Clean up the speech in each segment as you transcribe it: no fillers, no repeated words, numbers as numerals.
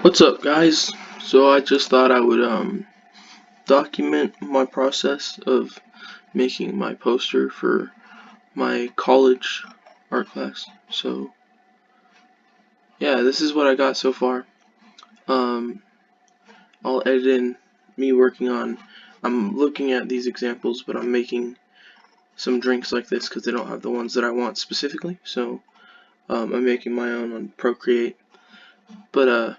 What's up, guys? So I just thought I would document my process of making my poster for my college art class. So yeah, this is what I got so far. Um I'll edit in me working on I'm looking at these examples, but I'm making some drinks like this because they don't have the ones that I want specifically. So I'm making my own on Procreate. But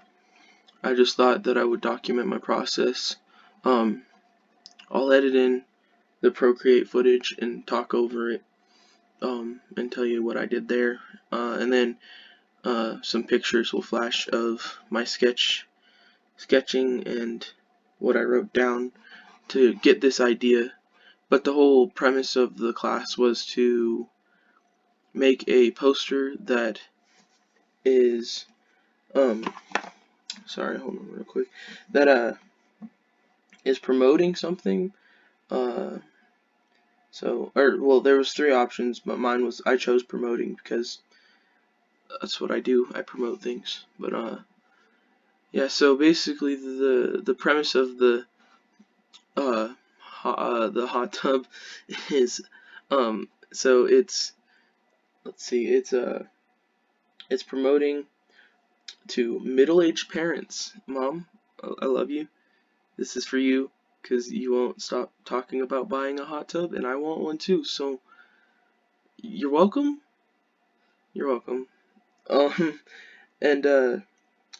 I just thought that I would document my process. Um I'll edit in the Procreate footage and talk over it, and tell you what I did there. And then some pictures will flash of my sketching and what I wrote down to get this idea. But the whole premise of the class was to make a poster that is sorry, hold on real quick, that is promoting something. uh there was three options, but I chose promoting because that's what I do. I promote things. But yeah. So basically, the premise of the hot tub is so it's let's see it's promoting to middle-aged parents. Mom, I love you. This is for you because you won't stop talking about buying a hot tub, and I want one too. So you're welcome. You're welcome. Um and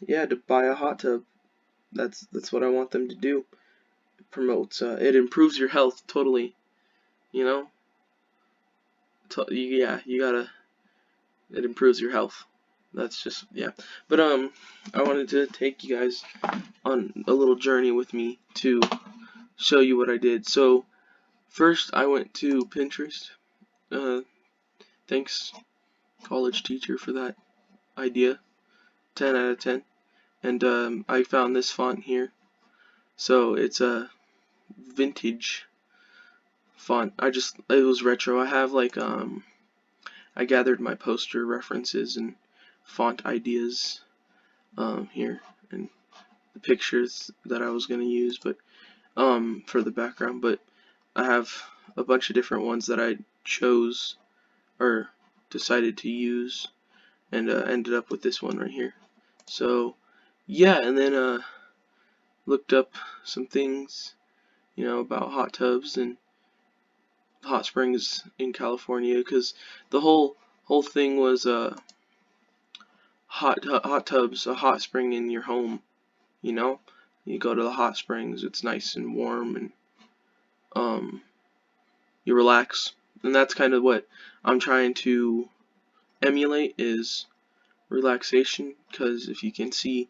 yeah, to buy a hot tub. That's what I want them to do. It promotes. It improves your health totally. You know. Yeah, you gotta. It improves your health. That's just yeah. But I wanted to take you guys on a little journey with me to show you what I did. So first, I went to Pinterest. Uh, thanks, college teacher, for that idea. 10 out of 10. And I found this font here. So it's a vintage font. It was retro. I have like I gathered my poster references and font ideas here, and the pictures that I was gonna use, but for the background. But I have a bunch of different ones that I chose or decided to use, and ended up with this one right here. So yeah, and then looked up some things, about hot tubs and hot springs in California, because the whole thing was hot tubs, a hot spring in your home. You know, you go to the hot springs, it's nice and warm, and um, you relax, and that's kind of what I'm trying to emulate is relaxation. Because if you can see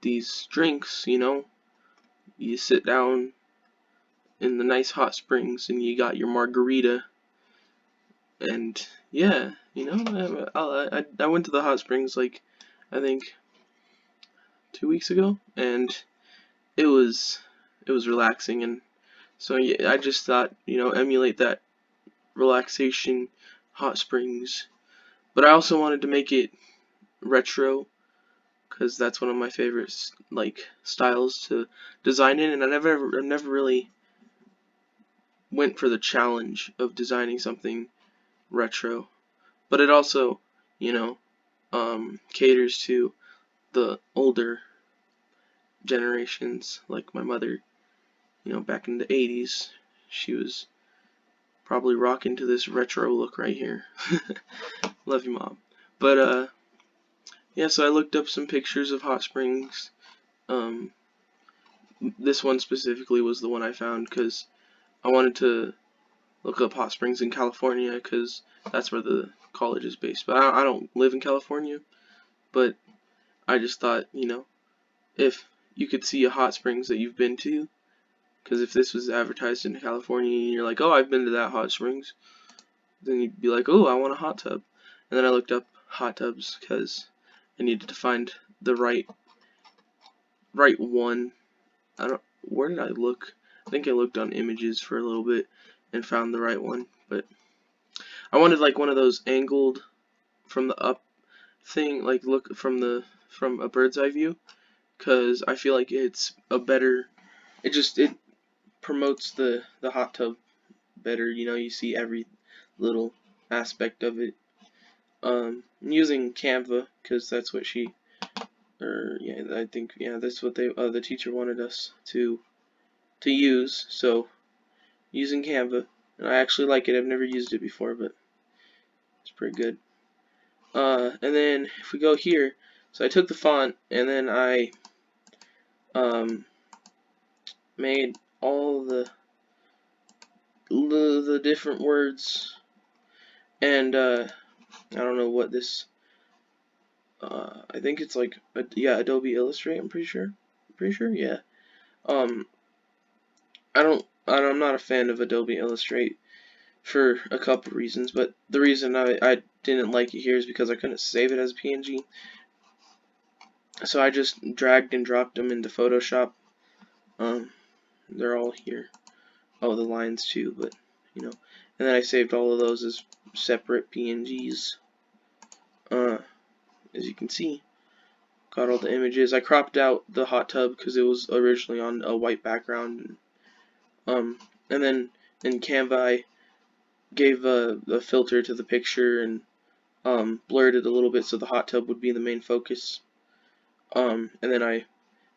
these drinks, you sit down in the nice hot springs and you got your margarita, and yeah, I went to the hot springs like I think 2 weeks ago, and it was relaxing. And so yeah, I just thought, emulate that relaxation, hot springs. But I also wanted to make it retro because that's one of my favorite styles to design in, and I never really went for the challenge of designing something retro. But it also, you know, caters to the older generations, like my mother. Back in the 80s, she was probably rocking to this retro look right here. Love you, Mom. But yeah, so I looked up some pictures of hot springs. Um, this one specifically was the one I found because I wanted to look up hot springs in California because that's where the college is based. But I don't live in California, but I just thought, if you could see a hot springs that you've been to, because if this was advertised in California and you're like, oh, I've been to that hot springs, then you'd be like, oh, I want a hot tub. And then I looked up hot tubs because I needed to find the right one. Where did I look? I think I looked on images for a little bit and found the right one, but I wanted like one of those angled from the up thing, like look from a bird's eye view, because I feel like it's a better. It promotes the hot tub better. You see every little aspect of it. I'm using Canva because that's what I think that's what the teacher wanted us to use. So using Canva, and I actually like it. I've never used it before, but it's pretty good. And then if we go here, so I took the font and then I made all the different words, and I don't know what this. I think it's like Adobe Illustrator. I'm pretty sure. Yeah. I'm not a fan of Adobe Illustrator for a couple reasons, but the reason I didn't like it here is because I couldn't save it as a PNG. So I just dragged and dropped them into Photoshop. They're all here. Oh, the lines too, but and then I saved all of those as separate PNGs. As you can see, got all the images. I cropped out the hot tub because it was originally on a white background. And then in Canva I gave a filter to the picture and blurred it a little bit so the hot tub would be the main focus. And then I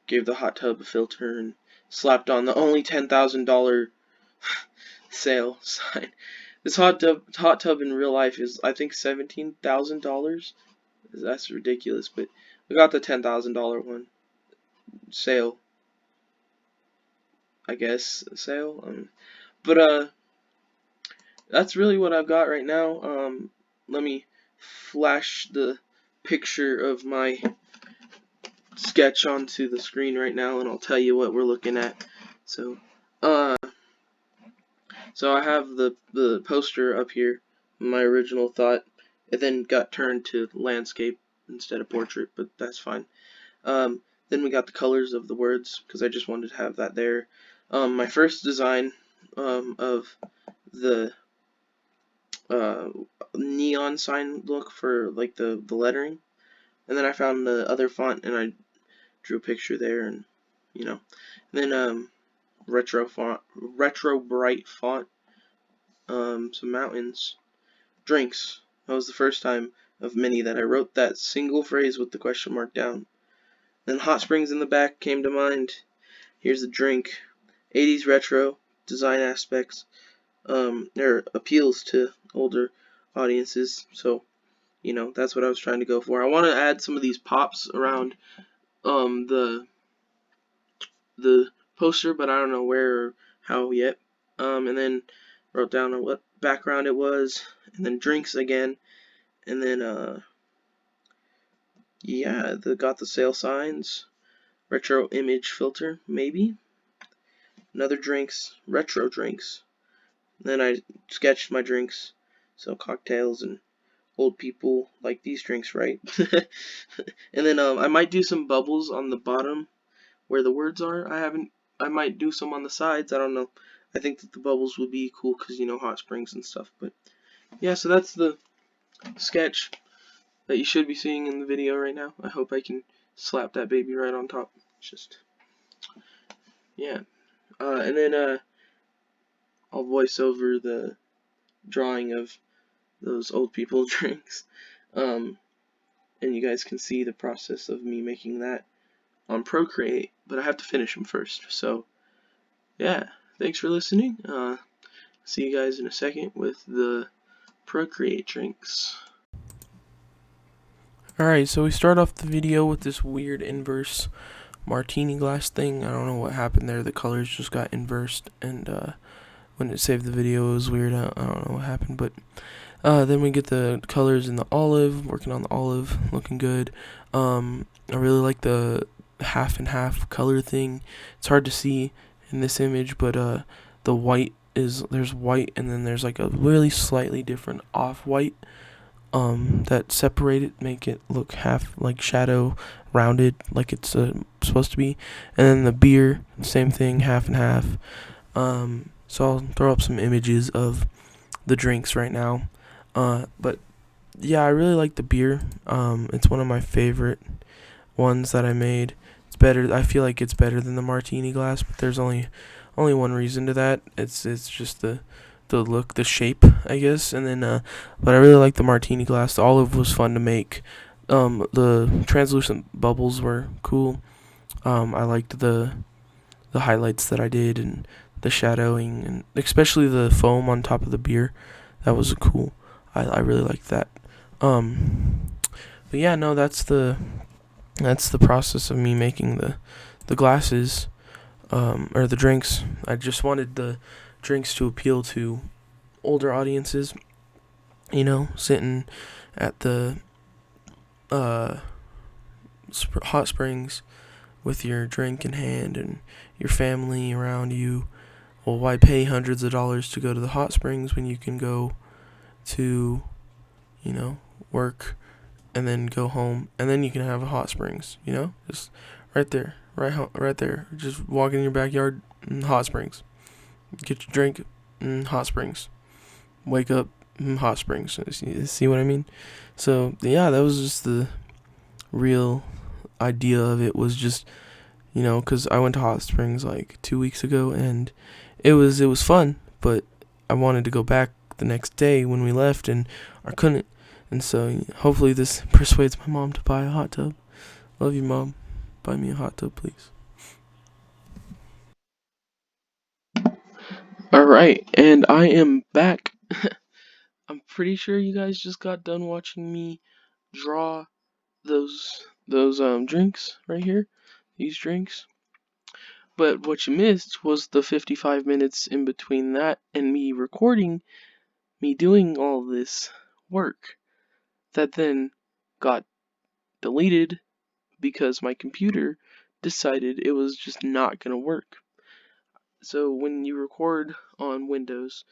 gave the hot tub a filter and slapped on the only $10,000 sale sign. This hot tub in real life is, I think, $17,000. That's ridiculous, but we got the $10,000 one. Sale, I guess. Sale. But that's really what I've got right now. Let me flash the picture of my sketch onto the screen right now, and I'll tell you what we're looking at. So I have the poster up here, my original thought. It then got turned to landscape instead of portrait, but that's fine. Then we got the colors of the words, because I just wanted to have that there. My first design of the neon sign look for like the lettering, and then I found the other font and I drew a picture there, and and then retro bright font, some mountains, drinks. That was the first time of many that I wrote that single phrase with the question mark down. Then hot springs in the back came to mind. Here's the drink. 80s retro design aspects. There appeals to older audiences, so that's what I was trying to go for. I want to add some of these pops around the poster, but I don't know where or how yet. And then wrote down what background it was, and then drinks again, and then got the sale signs, retro image filter, maybe another drinks, retro drinks. And then I sketched my drinks, so cocktails and old people like these drinks, right? And then I might do some bubbles on the bottom where the words are. I might do some on the sides. I don't know. I think that the bubbles would be cool because hot springs and stuff. But yeah, so that's the sketch that you should be seeing in the video right now. I hope I can slap that baby right on top. Just yeah. And then I'll voice over the drawing of those old people drinks. And you guys can see the process of me making that on Procreate, but I have to finish them first. So yeah, thanks for listening. See you guys in a second with the Procreate drinks. Alright, so we start off the video with this weird inverse martini glass thing. I don't know what happened there. The colors just got inversed, and when it saved the video it was weird. I don't know what happened, but then we get the colors in the olive, working on the olive, looking good. I really like the half and half color thing. It's hard to see in this image, but the white there's white, and then there's like a really slightly different off-white that separate it, make it look half like shadow, rounded, like it's supposed to be. And then the beer, same thing, half and half. So I'll throw up some images of the drinks right now. But yeah, I really like the beer. It's one of my favorite ones that I made. It's better. I feel like it's better than the martini glass, but there's only one reason to that. It's just the look, the shape, I guess. And then but I really like the martini glass. The olive was fun to make. The translucent bubbles were cool. I liked the highlights that I did and the shadowing and especially the foam on top of the beer. That was cool. I really liked that. But yeah, no, that's the process of me making the glasses, or the drinks. I just wanted the drinks to appeal to older audiences. Sitting at the uh, hot springs with your drink in hand and your family around you. Well, why pay hundreds of dollars to go to the hot springs when you can go to, work and then go home and then you can have a hot springs, just right there, right there. Just walk in your backyard, hot springs. Get your drink, hot springs. Wake up, hot springs. See what I mean? So yeah, that was just the real idea of it. Was just because I went to hot springs like 2 weeks ago and it was fun, but I wanted to go back the next day when we left and I couldn't. And so hopefully this persuades my mom to buy a hot tub. Love you, Mom. Buy me a hot tub, please. Alright, and I am back. I'm pretty sure you guys just got done watching me draw those drinks right here. These drinks. But what you missed was the 55 minutes in between that and me recording me doing all this work that then got deleted because my computer decided it was just not going to work. So when you record on Windows,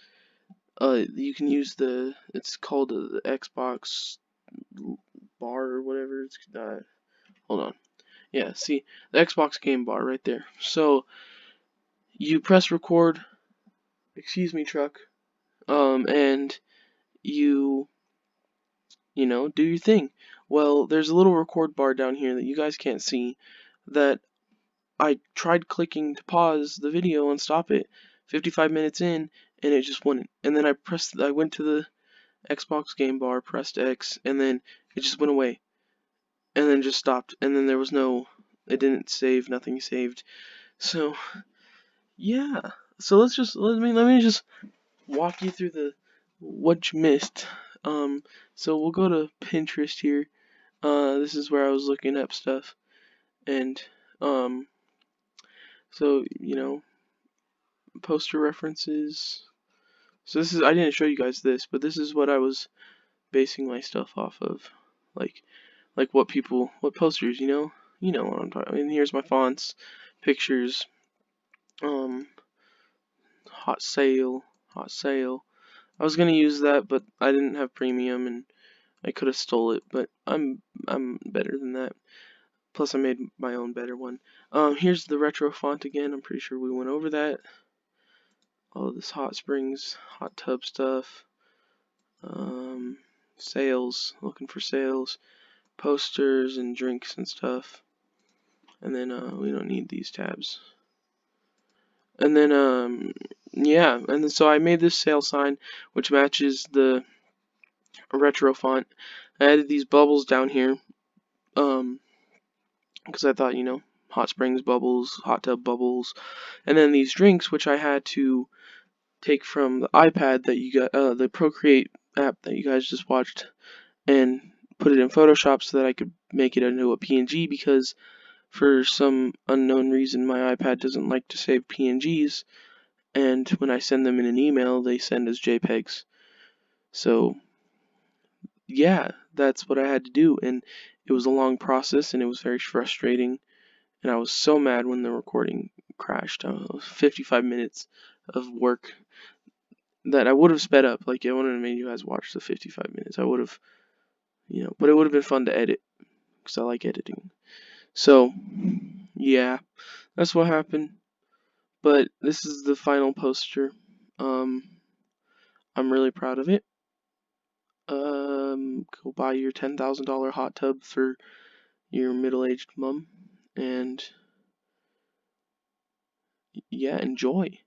you can use it's called the Xbox bar or whatever. Hold on. Yeah, see, the Xbox game bar right there. So you press record, excuse me, truck, and you do your thing. Well, there's a little record bar down here that you guys can't see that I tried clicking to pause the video and stop it 55 minutes in and it just wouldn't. And then I went to the Xbox game bar, pressed X, and then it just went away. And then just stopped. And then it didn't save, nothing saved. So, yeah. So let me just walk you through what you missed. So we'll go to Pinterest here. This is where I was looking up stuff, and so poster references. So I didn't show you guys this, but this is what I was basing my stuff off of, like what posters, what I'm talking. I mean, here's my fonts, pictures, um, hot sale. I was gonna use that, but I didn't have premium, and I could have stole it, but I'm better than that. Plus, I made my own better one. Here's the retro font again. I'm pretty sure we went over that. All of this hot springs, hot tub stuff. Sales, looking for sales, posters and drinks and stuff. And then we don't need these tabs. And then yeah, and then so I made this sale sign which matches the retro font. I added these bubbles down here because I thought, hot springs bubbles, hot tub bubbles, and then these drinks which I had to take from the iPad that you got, the Procreate app that you guys just watched, and put it in Photoshop so that I could make it into a PNG because for some unknown reason my iPad doesn't like to save PNGs, and when I send them in an email they send as JPEGs. So yeah, that's what I had to do, and it was a long process and it was very frustrating, and I was so mad when the recording crashed. 55 minutes of work that I would have sped up. Like, I wouldn't have made you guys watch the 55 minutes. I would have, but it would have been fun to edit because I like editing. So, yeah, that's what happened. But this is the final poster. I'm really proud of it. Go buy your $10,000 hot tub for your middle-aged mom. and yeah, enjoy.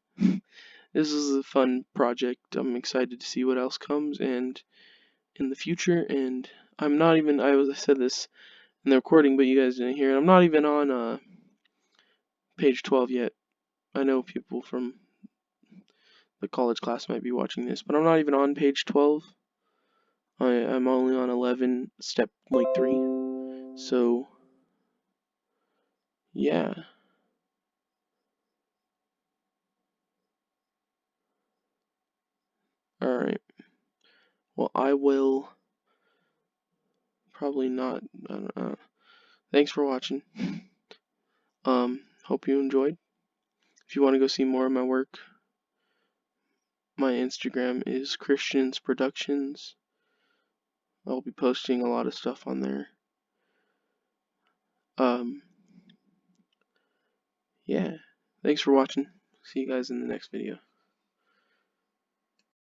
This is a fun project. I'm excited to see what else comes and in the future. And I'm not even, I said this in the recording, but you guys didn't hear it. I'm not even on page 12 yet. I know people from the college class might be watching this, but I'm not even on page 12. I'm only on 11, step like 3. So, yeah. Alright. Well, I will probably not. I don't know. Thanks for watching. Hope you enjoyed. If you want to go see more of my work, my Instagram is Christians Productions. I'll be posting a lot of stuff on there. Yeah. Thanks for watching. See you guys in the next video.